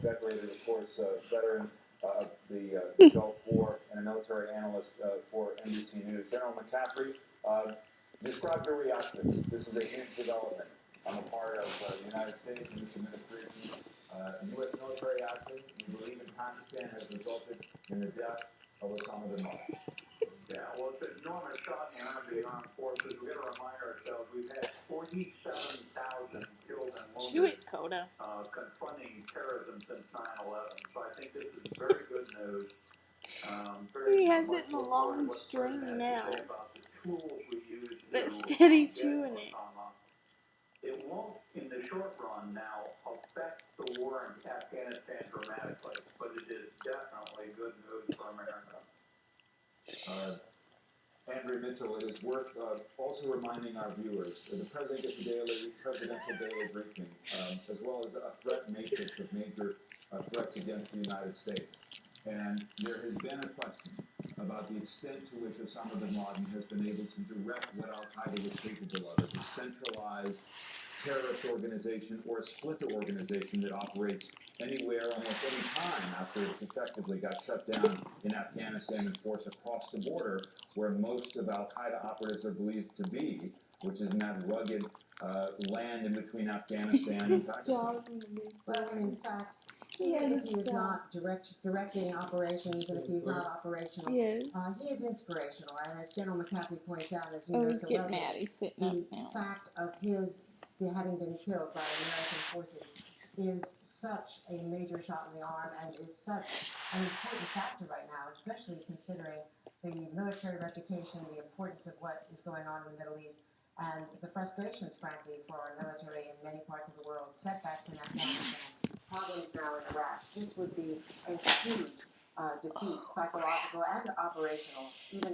decorated, of course, veteran of the Gulf War and a military analyst for NBC News. General McCaffrey, describe your reaction. This is a huge development on the part of the United States and this administration. U.S. military action, we believe in Pakistan, has resulted in the death of Osama bin Laden. Yeah, well, it's an enormous shock in the armed forces. We've got to remind ourselves we've had 47,000 killed and wounded. Chew it, Koda. Confronting terrorism since 9/11. So I think this is very good news. He has it in a long string now. But steady chewing it. It won't, in the short run now, affect the war in Afghanistan dramatically, but it is definitely good news for America. Andrew Mitchell, it is worth also reminding our viewers that the President gets a presidential daily briefing, as well as a threat matrix of major threats against the United States. And there has been a question about the extent to which Osama bin Laden has been able to direct what al-Qaeda was capable of as a centralized terrorist organization or a splinter organization that operates anywhere, almost any time after it effectively got shut down in Afghanistan and forced across the border where most of al-Qaeda operatives are believed to be, which is in that rugged land in between Afghanistan and Pakistan. Well, in fact, even if he is not directing operations and if he's not operational, he is inspirational. And as General McCaffrey points out, as you know so well, the fact of his having been killed by American forces is such a major shot in the arm and is such an important factor right now, especially considering the military reputation, the importance of what is going on in the Middle East, and the frustrations, frankly, for our military in many parts of the world, setbacks in Afghanistan, problems now in Iraq. This would be a huge defeat, psychological and operational, even